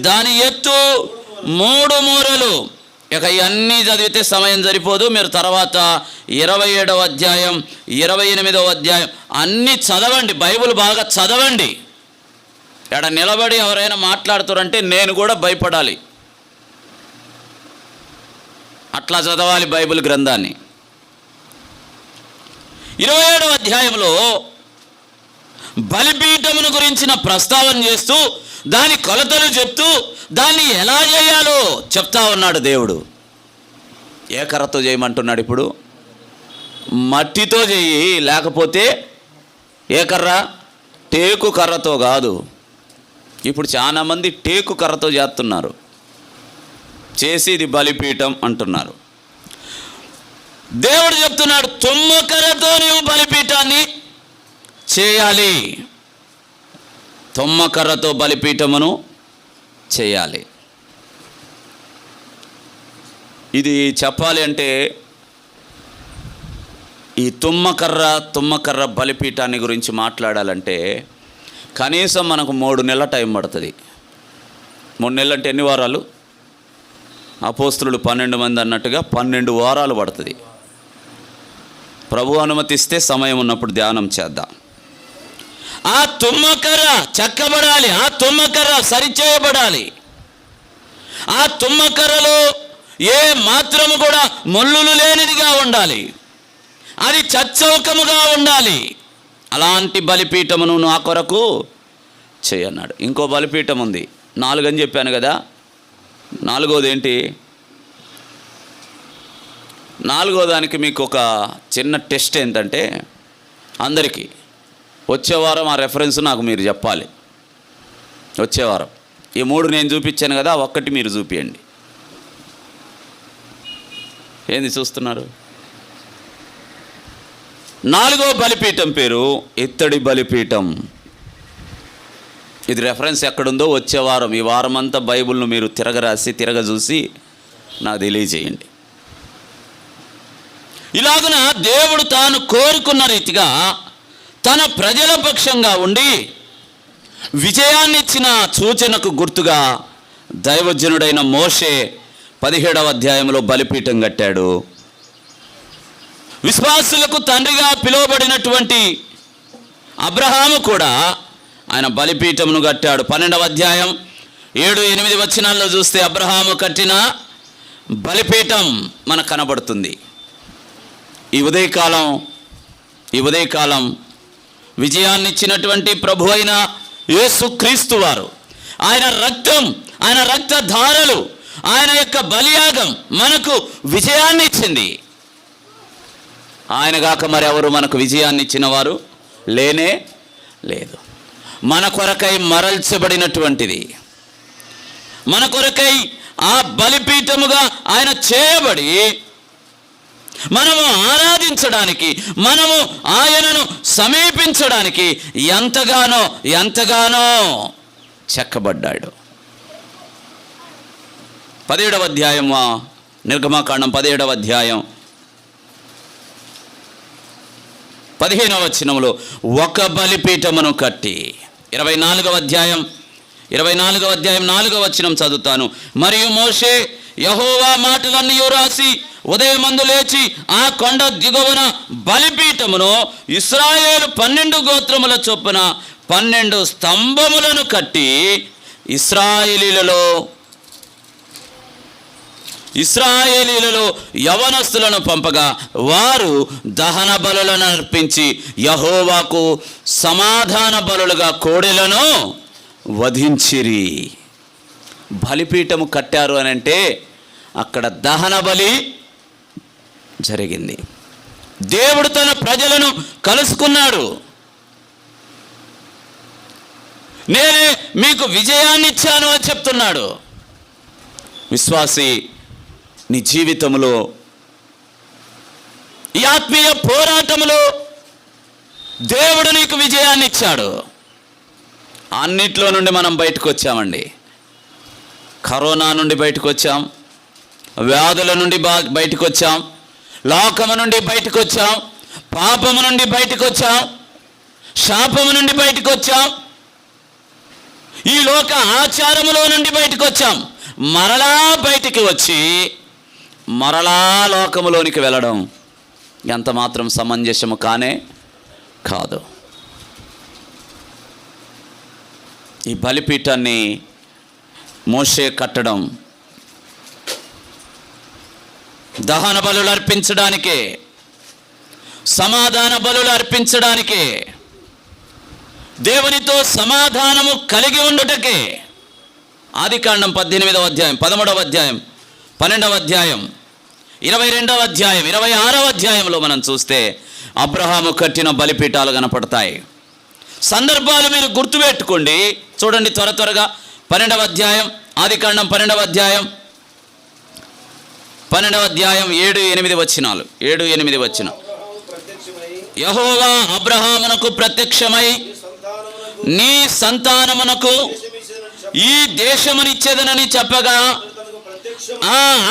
దాని ఎత్తు 3 మూరలు, ఇక ఇవన్నీ చదివితే సమయం సరిపోదు. మీరు తర్వాత 27వ అధ్యాయం 28వ అధ్యాయం అన్నీ చదవండి. బైబిల్ బాగా చదవండి. ఎక్కడ నిలబడి ఎవరైనా మాట్లాడుతారంటే నేను కూడా భయపడాలి. అట్లా చదవాలి బైబిల్ గ్రంథాన్ని. 27వ అధ్యాయంలో బలిపీఠమును గురించిన ప్రస్తావన చేస్తూ దాని కొలతలు చెప్తూ దాన్ని ఎలా చేయాలో చెప్తా ఉన్నాడు దేవుడు. ఏ కర్రతో చేయమంటున్నాడు ఇప్పుడు? మట్టితో చెయ్యి, లేకపోతే ఏ కర్ర? టేకు కర్రతో కాదు. ఇప్పుడు చాలామంది టేకు కర్రతో చేస్తున్నారు, చేసి ఇది బలిపీఠం అంటున్నారు. దేవుడు చెప్తున్నాడు తుమ్మకర్రతో నీవు బలిపీఠాన్ని చేయాలి. తుమ్మకర్రతో బలిపీఠమును చేయాలి. ఇది చెప్పాలి అంటే ఈ తుమ్మకర్ర బలిపీఠాన్ని గురించి మాట్లాడాలంటే కనీసం మనకు 3 నెలల టైం పడుతుంది. 3 నెలలు అంటే ఎన్ని వారాలు? అపోస్తులు 12 మంది అన్నట్టుగా 12 వారాలు పడుతుంది. ప్రభు అనుమతిస్తే సమయం ఉన్నప్పుడు ధ్యానం చేద్దాం. ఆ తుమ్మకర్ర చెక్కబడాలి, ఆ తుమ్మకర్ర సరిచేయబడాలి. ఆ తుమ్మకర్రలో ఏ మాత్రము కూడా ముళ్ళులు లేనిదిగా ఉండాలి. అది చచ్చౌకముగా ఉండాలి. అలాంటి బలిపీఠమును నా కొరకు చేయన్నాడు. ఇంకో బలిపీఠం ఉంది, 4 అని చెప్పాను కదా. 4వది ఏంటి? 4వ దానికి మీకు ఒక చిన్న టెస్ట్ ఏంటంటే, అందరికీ వచ్చే వారం ఆ రెఫరెన్స్ నాకు మీరు చెప్పాలి. వచ్చే వారం ఈ 3 నేను చూపించాను కదా, ఒక్కటి మీరు చూపించండి. ఏంది చూస్తున్నారు? 4వ బలిపీఠం పేరు ఇత్తడి బలిపీఠం. ఇది రెఫరెన్స్ ఎక్కడుందో వచ్చే వారం, ఈ వారం అంతా బైబిల్ను మీరు తిరగజూసి నాకు తెలియజేయండి. ఇలాగున దేవుడు తాను కోరుకున్న రీతిగా తన ప్రజల పక్షంగా ఉండి విజయాన్నిచ్చిన సూచనకు గుర్తుగా దైవజనుడైన మోషే 17వ అధ్యాయంలో బలిపీఠం కట్టాడు. విశ్వాసులకు తండ్రిగా పిలువబడినటువంటి అబ్రహాము కూడా ఆయన బలిపీఠమును కట్టాడు. 12వ అధ్యాయం 7-8 వచనాల్లో చూస్తే అబ్రహాము కట్టిన బలిపీఠం మనకు కనబడుతుంది. ఈ ఉదయకాలం విజయాన్నిచ్చినటువంటి ప్రభు అయిన యేసుక్రీస్తు వారు, ఆయన రక్తం, ఆయన రక్తధారలు, ఆయన యొక్క బలియాగం మనకు విజయాన్ని ఇచ్చింది. ఆయన గాక మరెవరు మనకు విజయాన్ని ఇచ్చిన వారు లేనే లేదు. మన కొరకై మరల్చబడినటువంటిది, మన కొరకై ఆ బలిపీఠముగా ఆయన చేయబడి మనము ఆరాధించడానికి, మనము ఆయనను సమీపించడానికి ఎంతగానో చెక్కబడ్డాడు. 17వ అధ్యాయం నిర్గమకాండం 17వ అధ్యాయం 15వ వచనంలో ఒక బలిపీఠమును కట్టి 24వ అధ్యాయం 4వ వచనం చదువుతాను. మరియు మోషే యెహోవా మాటలన్నీ రాసి ఉదయమందు లేచి ఆ కొండ దిగువన బలిపీఠమును ఇశ్రాయేలు 12 గోత్రముల చొప్పున 12 స్తంభములను కట్టి ఇశ్రాయేలీలలో యవనస్తులను పంపగా వారు దహన బలులను అర్పించి యెహోవాకు సమాధాన బలులుగా కోడెలను వధించిరి. బలిపీఠము కట్టారు అని అంటే అక్కడ దహన బలి జరిగింది. దేవుడు తన ప్రజలను కలుసుకున్నాడు. నేనే మీకు విజయాన్ని ఇచ్చాను అని చెప్తున్నాడు. విశ్వాసి, నీ జీవితంలో ఈ ఆత్మీయ పోరాటంలో దేవుడు నీకు విజయాన్ని ఇచ్చాడు. అన్నిట్లో నుండి మనం బయటకు వచ్చామండి. కరోనా నుండి బయటకు వచ్చాం, వ్యాధుల నుండి బయటకు వచ్చాం, లోకము నుండి బయటకు వచ్చాం, పాపము నుండి బయటకు వచ్చాం, శాపము నుండి బయటకు వచ్చాం, ఈ లోక ఆచారములో నుండి బయటకు వచ్చాం. మరలా బయటికి వచ్చి మరలా లోకములోనికి వెళ్ళడం ఎంత మాత్రం సమంజసము కానే కాదు. ఈ బలిపీఠాన్ని మోషే కట్టడం దహన బలులు అర్పించడానికే, సమాధాన బలులు అర్పించడానికే, దేవునితో సమాధానము కలిగి ఉండుటకే. ఆదికాండం 18వ అధ్యాయం, 13వ అధ్యాయం, 12వ అధ్యాయం, 22వ అధ్యాయం, 26వ అధ్యాయంలో మనం చూస్తే అబ్రహాము కట్టిన బలిపీఠాలు కనపడతాయి. సందర్భాలు మీరు గుర్తుపెట్టుకోండి. చూడండి త్వరగా 12వ అధ్యాయం, ఆదికాండం 12వ అధ్యాయం, 12వ అధ్యాయం 7-8 వచనాలు. 7-8 వచనం. యెహోవా అబ్రహామునకు ప్రత్యక్షమై నీ సంతానమునకు ఈ దేశమునిచ్చేదనని చెప్పగా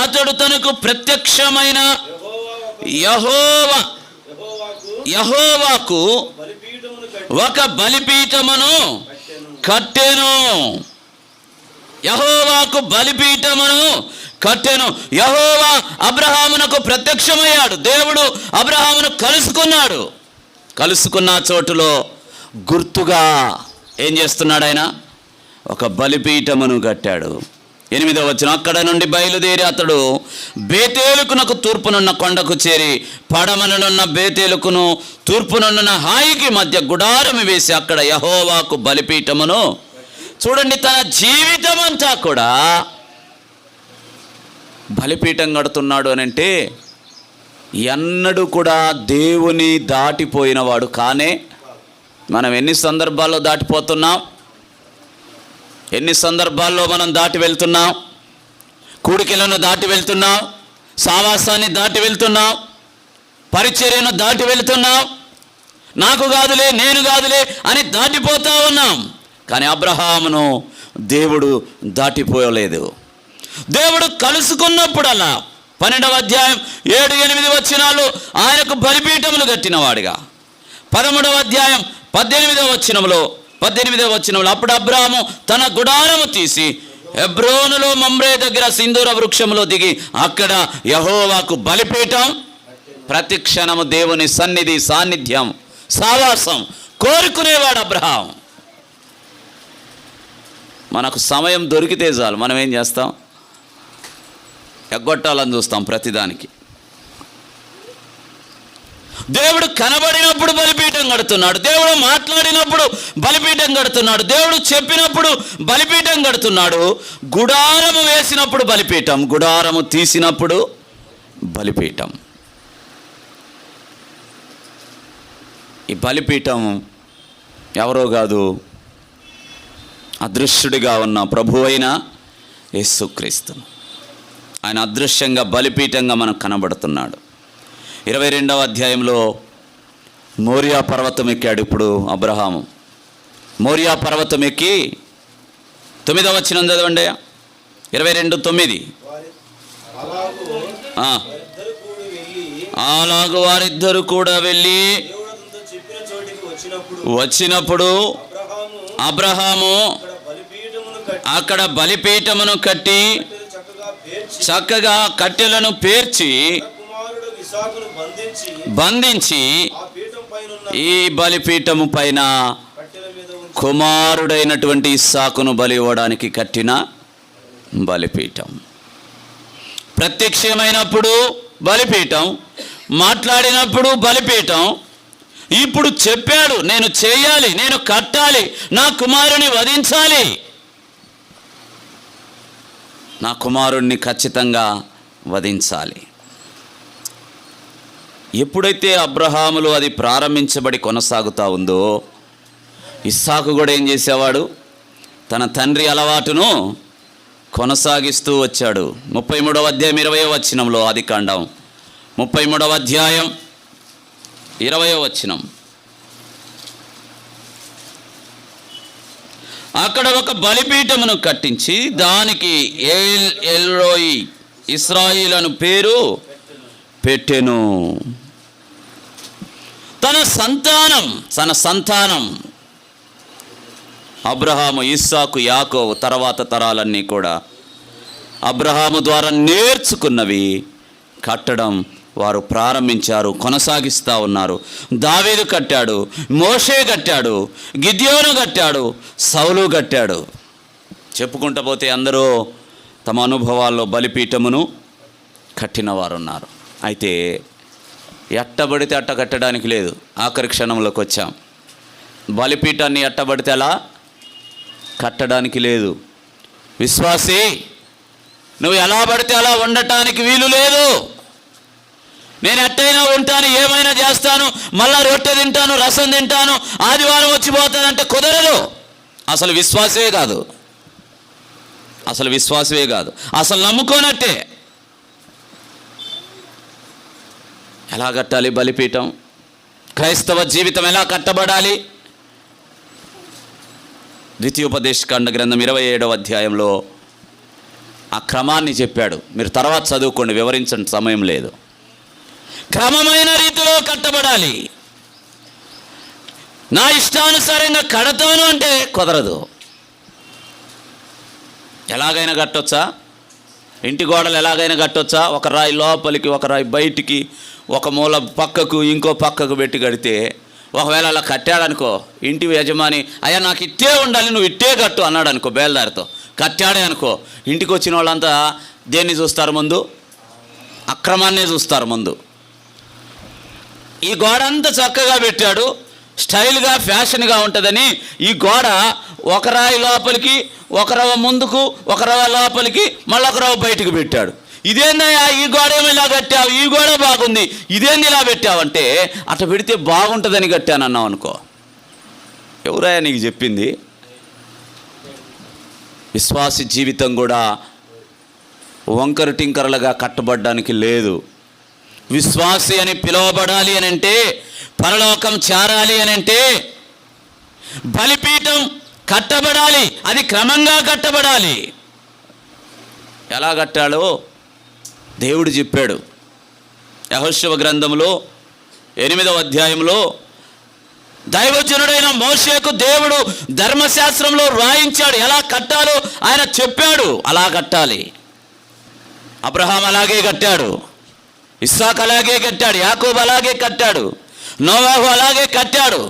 అతడు తనకు ప్రత్యక్షమైన యెహోవాకు ఒక బలిపీఠమును కట్టెను. యెహోవాకు బలిపీఠమును కట్టెను. యెహోవా అబ్రహామునకు ప్రత్యక్షమయ్యాడు. దేవుడు అబ్రహామును కలుసుకున్నాడు. కలుసుకున్న చోటులో గుర్తుగా ఏం చేస్తున్నాడు ఆయన? ఒక బలిపీఠమును కట్టాడు. 8వ వచనం. అక్కడ నుండి బయలుదేరి అతడు బేతేలుకునకు తూర్పునున్న కొండకు చేరి పడమనున్న బేతేలుకును తూర్పునున్న హాయికి మధ్య గుడారము వేసి అక్కడ యెహోవాకు బలిపీఠమును. చూడండి, తన జీవితం అంతా కూడా బలిపీఠం కడుతున్నాడు అని అంటే ఎన్నడూ కూడా దేవుని దాటిపోయినవాడు కానే. మనం ఎన్ని సందర్భాల్లో దాటిపోతున్నాం, ఎన్ని సందర్భాల్లో మనం దాటి వెళ్తున్నాం. కూడికలను దాటి వెళ్తున్నాం, సావాసాన్ని దాటి వెళ్తున్నాం, పరిచర్యను దాటి వెళ్తున్నాం. నాకు కాదులే, నేను కాదులే అని దాటిపోతూ ఉన్నాం. కానీ అబ్రహామును దేవుడు దాటిపోయలేదు. దేవుడు కలుసుకున్నప్పుడల్లా 12వ అధ్యాయం 7-8 వచనాలు ఆయనకు బలిపీఠములు కట్టినవాడిగా, 13వ అధ్యాయం 18వ వచనంలో అప్పుడు అబ్రాహాము తన గుడారము తీసి హెబ్రోనులో మమ్రే దగ్గర సింధూర వృక్షములో దిగి అక్కడ యెహోవాకు బలిపీఠం. ప్రతి క్షణము దేవుని సన్నిధి, సాన్నిధ్యం, సావాసం కోరుకునేవాడు అబ్రహాం. మనకు సమయం దొరికితే చాలు మనం ఏం చేస్తాం? ఎగ్గొట్టాలని చూస్తాం ప్రతిదానికి. దేవుడు కనబడినప్పుడు బలిపీఠం కడుతున్నాడు, దేవుడు మాట్లాడినప్పుడు బలిపీఠం కడుతున్నాడు, దేవుడు చెప్పినప్పుడు బలిపీఠం కడుతున్నాడు, గుడారము వేసినప్పుడు బలిపీఠం, గుడారము తీసినప్పుడు బలిపీఠం. ఈ బలిపీఠం ఎవరో కాదు, అదృశ్యుడిగా ఉన్న ప్రభువైన యేసుక్రీస్తు. ఆయన అదృశ్యంగా బలిపీఠంగా మనకు కనబడుతున్నాడు. 22వ అధ్యాయంలో మోరియా పర్వతం ఎక్కాడు. ఇప్పుడు అబ్రహాము మోరియా పర్వతం ఎక్కి 9వ వచనం చదవండి. 22:9. అలాగూ వారిద్దరు కూడా వెళ్ళి వచ్చినప్పుడు అబ్రహాము అక్కడ బలిపీఠమును కట్టి చక్కగా కట్టెలను పేర్చి బంధించి ఈ బలిపీఠము పైన కుమారుడైనటువంటి ఇస్సాకును బలి ఇవ్వడానికి కట్టిన బలిపీఠం. ప్రత్యక్షమైనప్పుడు బలిపీఠం, మాట్లాడినప్పుడు బలిపీఠం. ఇప్పుడు చెప్పాడు, నేను చేయాలి, నేను కట్టాలి, నా కుమారుని వధించాలి, నా కుమారుణ్ణి ఖచ్చితంగా వధించాలి. ఎప్పుడైతే అబ్రహాములో అది ప్రారంభించబడి కొనసాగుతూ ఉందో, ఇస్సాకు కూడా ఏం చేసేవాడు? తన తండ్రి అలవాటును కొనసాగిస్తూ వచ్చాడు. 33వ అధ్యాయం 20వ వచనంలో, ఆదికాండం 33వ అధ్యాయం 20వ వచనం. అక్కడ ఒక బలిపీఠమును కట్టించి దానికి ఎల్ ఎల్రోయి ఇశ్రాయేలు అను పేరు పెట్టెను. తన సంతానం అబ్రహాము, ఇస్సాకు, యాకోబు తర్వాత తరాలన్నీ కూడా అబ్రహాము ద్వారా నేర్చుకున్నవి కట్టడం వారు ప్రారంభించారు, కొనసాగిస్తూ ఉన్నారు. దావీదు కట్టాడు, మోషే కట్టాడు, గిద్యోను కట్టాడు, సౌలు కట్టాడు. చెప్పుకుంటూ పోతే అందరూ తమ అనుభవాల్లో బలిపీఠమును కట్టిన వారు ఉన్నారు. అయితే ఎట్టబడితే అట్ట కట్టడానికి లేదు. ఆఖరి క్షణంలోకి వచ్చాం. బలిపీఠాన్ని ఎట్టబడితే అలా కట్టడానికి లేదు. విశ్వాసి, నువ్వు ఎలా పడితే అలా ఉండటానికి వీలు లేదు. నేను ఎట్టయినా ఉంటాను, ఏమైనా చేస్తాను, మళ్ళా రొట్టె తింటాను, రసం తింటాను, ఆదివారం వచ్చిపోతానంటే కుదరదు. అసలు విశ్వాసమే కాదు, అసలు విశ్వాసమే కాదు, అసలు నమ్ముకోనట్టే. ఎలా కట్టాలి బలిపీఠం? క్రైస్తవ జీవితం ఎలా కట్టబడాలి? ద్వితీయోపదేశకాండ గ్రంథం 27వ అధ్యాయంలో ఆ క్రమాన్ని చెప్పాడు. మీరు తర్వాత చదువుకోండి, వివరించండి, సమయం లేదు. క్రమమైన రీతిలో కట్టబడాలి. నా ఇష్టానుసారంగా కడతాను అంటే కుదరదు. ఎలాగైనా కట్టొచ్చా? ఇంటి గోడలు ఎలాగైనా కట్టొచ్చా? ఒక రాయి లోపలికి, ఒక రాయి బయటికి, ఒక మూల పక్కకు, ఇంకో పక్కకు పెట్టి కడితే, ఒకవేళ అలా కట్టాడనుకో, ఇంటి యజమాని అయ్యా నాకు ఇట్టే ఉండాలి, నువ్వు ఇట్టే కట్టు అన్నాడు అనుకో, బేల్దారితో కట్టాడే అనుకో, ఇంటికి వచ్చిన వాళ్ళంతా దేన్ని చూస్తారు ముందు? అక్రమాన్నే చూస్తారు ముందు. ఈ గోడ అంతా చక్కగా పెట్టాడు, స్టైల్గా ఫ్యాషన్గా ఉంటుందని ఈ గోడ ఒక రాయి లోపలికి, ఒక రవ్వ ముందుకు, ఒక రవ్వ లోపలికి, మళ్ళీ ఒక రవ్వ బయటికి పెట్టాడు. ఇదేందయ్యా ఈ గోడ ఏమి ఇలా కట్టావు, ఈ గోడ బాగుంది, ఇదేంది ఇలా పెట్టావంటే అట్లా పెడితే బాగుంటుందని కట్టానన్నావు అనుకో. ఎవరయ్యా నీకు చెప్పింది? విశ్వాసి జీవితం కూడా వంకర టింకరలుగా కట్టబడ్డానికి లేదు. విశ్వాసి అని పిలువబడాలి అని అంటే, పరలోకం చేరాలి అని అంటే బలిపీఠం కట్టబడాలి. అది క్రమంగా కట్టబడాలి. ఎలా కట్టాలో దేవుడు చెప్పాడు. యెహోషువ గ్రంథంలో 8వ అధ్యాయంలో దైవజనుడైన మోషేకు దేవుడు ధర్మశాస్త్రంలో రాయించాడు. ఎలా కట్టాలో ఆయన చెప్పాడు. అలా కట్టాలి. అబ్రహాం అలాగే కట్టాడు, ఇస్సాకు అలాగే కట్టాడు, యాకోబు అలాగే కట్టాడు, నోవాహు అలాగే కట్టాడు,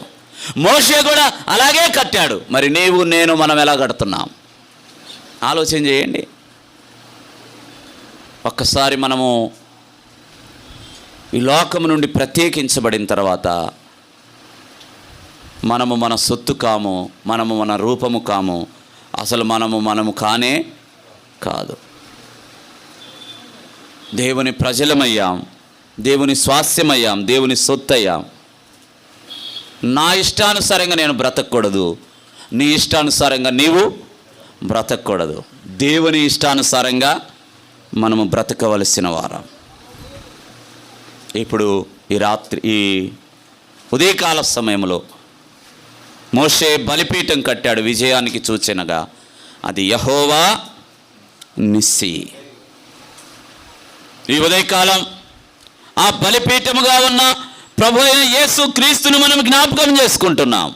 మోషే కూడా అలాగే కట్టాడు. మరి నీవు నేను మనం ఎలా కడుతున్నాం? ఆలోచన చేయండి. ఒక్కసారి మనము ఈ లోకము నుండి ప్రత్యేకించబడిన తర్వాత మనము మన సొత్తు కాము, మనము మన రూపము కాము, అసలు మనము కానే కాదు. దేవుని ప్రజలమయ్యాం, దేవుని స్వాస్థ్యమయ్యాం, దేవుని సొత్తయ్యాం. నా ఇష్టానుసారంగా నేను బ్రతకూడదు, నీ ఇష్టానుసారంగా నీవు బ్రతకూడదు. దేవుని ఇష్టానుసారంగా మనము బ్రతకవలసిన వారం. ఇప్పుడు ఈ ఉదయకాల సమయంలో మోషే బలిపీఠం కట్టాడు, విజయానికి సూచనగా. అది యెహోవా నిస్సి. ఈ ఉదయకాలం ఆ బలిపీఠముగా ఉన్న ప్రభు అయిన యేసు క్రీస్తును మనం జ్ఞాపకం చేసుకుంటున్నాం.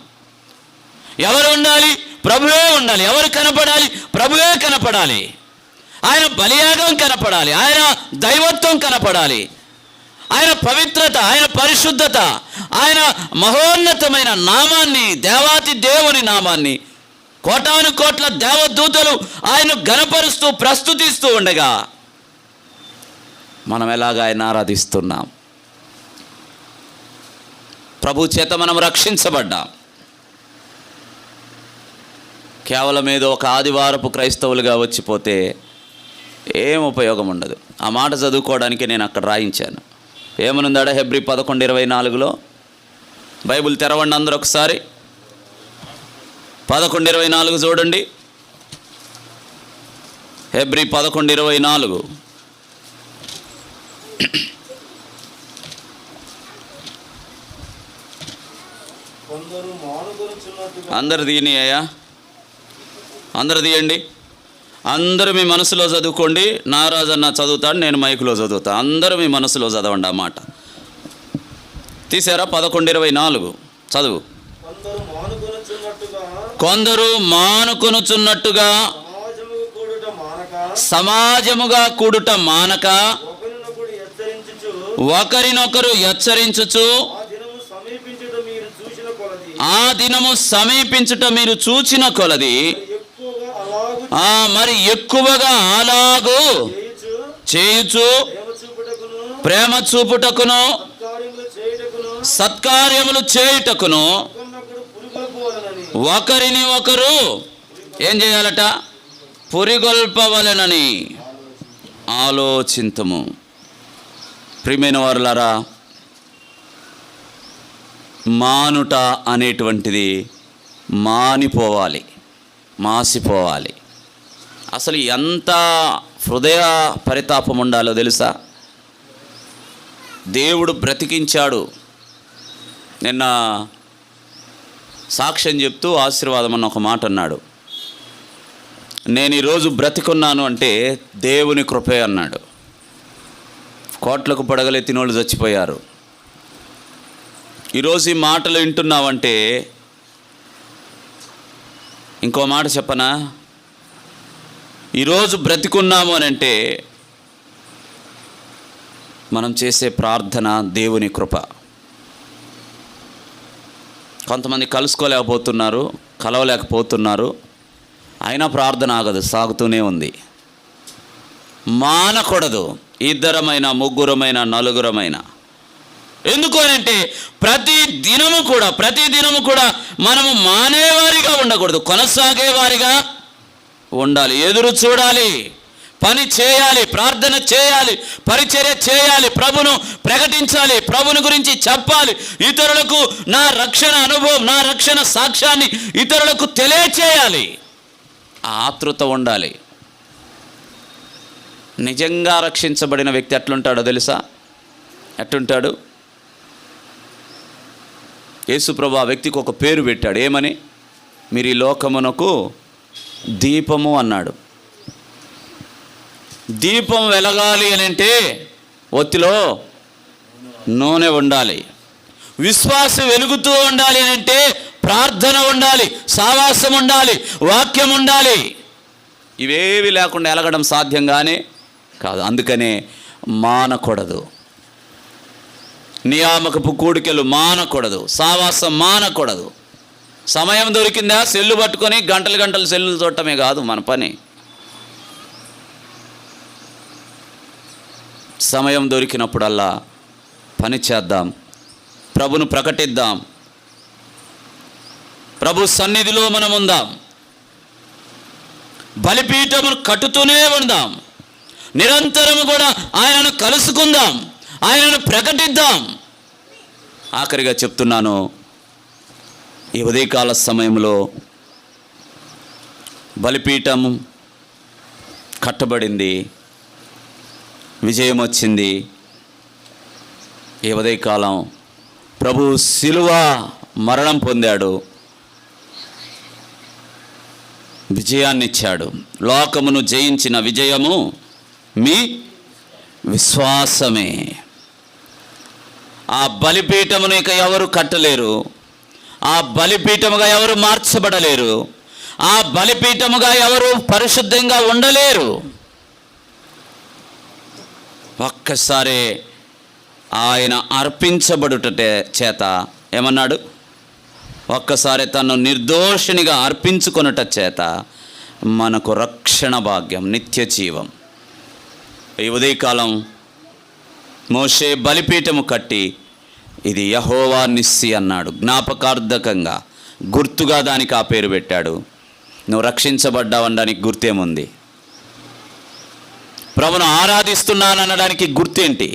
ఎవరు ఉండాలి? ప్రభువే ఉండాలి. ఎవరు కనపడాలి? ప్రభువే కనపడాలి. ఆయన బలియాగం కనపడాలి, ఆయన దైవత్వం కనపడాలి, ఆయన పవిత్రత, ఆయన పరిశుద్ధత, ఆయన మహోన్నతమైన నామాన్ని, దేవాతి దేవుని నామాన్ని కోటాను కోట్ల దేవదూతలు ఆయన ఘనపరుస్తూ ప్రస్తుతిస్తూ ఉండగా మనం ఎలాగ ఆయన ఆరాధిస్తున్నాం? ప్రభు చేత మనం రక్షించబడ్డాం. కేవలం ఏదో ఒక ఆదివారపు క్రైస్తవులుగా వచ్చిపోతే ఏం ఉపయోగం ఉండదు. ఆ మాట చదువుకోవడానికి నేను అక్కడ రాయించాను. ఏమనుందాడ హెబ్రీ 11:24లో? బైబిల్ తెరవండి అందరూ ఒకసారి. 11:24 చూడండి. హెబ్రీ 11:24. అందరు తీయని అయ్యా, అందరు తీయండి. అందరూ మీ మనసులో చదువుకోండి. నారాజన్న చదువుతాడు, నేను మైకులో చదువుతాను. అందరూ మీ మనసులో చదవండి ఆ మాట. తీసారా? 11:24 చదువు. కొందరు మానుకొనుచున్నట్టుగా సమాజముగా కూడుట మానక ఒకరినొకరు హెచ్చరించుచు ఆ దినము సమీపించుట మీరు చూచిన కొలది మరి ఎక్కువగా అలాగూ చేయుచు ప్రేమ చూపుటకును సత్కార్యములు చేయుటకును ఒకరిని ఒకరు ఏం చేయాలట? పురిగొల్పవలెనని ఆలోచింతము. ప్రియమైన వారులారా, మానుట అనేటువంటిది మాసిపోవాలి. అసలు ఎంత హృదయ పరితాపం ఉండాలో తెలుసా? దేవుడు బ్రతికించాడు. నిన్న సాక్ష్యం చెప్తూ ఆశీర్వాదం అన్న ఒక మాట అన్నాడు. నేను ఈరోజు బ్రతికున్నాను అంటే దేవుని కృపే అన్నాడు. కోట్లకు పడగలెత్తినోళ్ళు చచ్చిపోయారు. ఈరోజు ఈ మాటలు వింటున్నావంటే, ఇంకో మాట చెప్పనా, ఈరోజు బ్రతికున్నాము అని అంటే మనం చేసే ప్రార్థన దేవుని కృప. కొంతమంది కలుసుకోలేకపోతున్నారు, కలవలేకపోతున్నారు, అయినా ప్రార్థన ఆగదు, సాగుతూనే ఉంది. మానకూడదు. ఇద్దరమైన, ముగ్గురమైన, నలుగురమైన. ఎందుకు అంటే ప్రతి దినము కూడా మనము మానేవారిగా ఉండకూడదు, కొనసాగేవారిగా ఉండాలి. ఎదురు చూడాలి, పని చేయాలి, ప్రార్థన చేయాలి, పరిచర్య చేయాలి, ప్రభును ప్రకటించాలి, ప్రభుని గురించి చెప్పాలి, ఇతరులకు నా రక్షణ అనుభవం, నా రక్షణ సాక్ష్యాన్ని ఇతరులకు తెలియచేయాలి. ఆతృత ఉండాలి. నిజంగా రక్షించబడిన వ్యక్తి ఎట్లుంటాడో తెలుసా? ఎట్లుంటాడు? యేసుప్రభు ఆ వ్యక్తికి ఒక పేరు పెట్టాడు. ఏమని? మీరు ఈ లోకమునకు దీపము అన్నాడు. దీపం వెలగాలి అని అంటే ఒత్తిలో నూనె ఉండాలి. విశ్వాసం వెలుగుతూ ఉండాలి అని అంటే ప్రార్థన ఉండాలి, సావాసం ఉండాలి, వాక్యం ఉండాలి. ఇవేవి లేకుండా ఎలగడం సాధ్యంగానే కాదు. అందుకనే మానకూడదు. నియామకపు కూడికలు మానకూడదు, సావాసం మానకూడదు. సమయం దొరికిందా సెల్లు పట్టుకొని గంటలు సెల్లులు చూడటమే కాదు మన పని. సమయం దొరికినప్పుడల్లా పని చేద్దాం, ప్రభును ప్రకటిద్దాం, ప్రభు సన్నిధిలో మనం ఉందాం, బలిపీఠమును కట్టుతూనే ఉందాం, నిరంతరము కూడా ఆయనను కలుసుకుందాం, ఆయనను ప్రకటిద్దాం. ఆఖరిగా చెప్తున్నాను, ఈ ఉదయకాల సమయంలో బలిపీఠం కట్టబడింది, విజయం వచ్చింది. ఈ ఉదయకాలం ప్రభు శిలువ మరణం పొందాడు, విజయాన్ని ఇచ్చాడు. లోకమును జయించిన విజయము మీ విశ్వాసమే. ఆ బలిపీఠమును ఇక ఎవరు కట్టలేరు, ఆ బలిపీఠముగా ఎవరు మార్చబడలేరు, ఆ బలిపీఠముగా ఎవరు పరిశుద్ధంగా ఉండలేరు. ఒక్కసారి ఆయన అర్పించబడుట చేత ఏమన్నాడు? ఒక్కసారి తను నిర్దోషినిగా అర్పించుకొనుట చేత మనకు రక్షణ భాగ్యం, నిత్య జీవం. ఈ ఉదయకాలం మోషే బలిపీఠము కట్టి ఇది యెహోవా నిస్సి అన్నాడు. జ్ఞాపకార్థకంగా, గుర్తుగా దానికి ఆ పేరు పెట్టాడు. నువ్వు రక్షించబడ్డావనడానికి గుర్తేముంది? ప్రభును ఆరాధిస్తున్నాననడానికి గుర్తేంటి?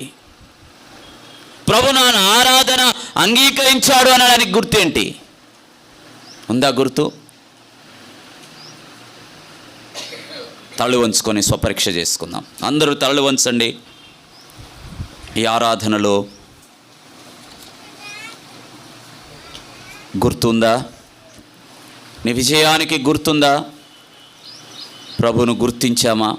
ప్రభు నా ఆరాధన అంగీకరించాడు అనడానికి గుర్తేంటి? ఉందా గుర్తు? తళ్ళు వంచుకొని స్వపరీక్ష చేసుకుందాం. అందరూ తళ్ళు వంచండి. ఈ ఆరాధనలో గుర్తుందా? నీ విజయానికి గుర్తుందా? ప్రభును గుర్తించామా?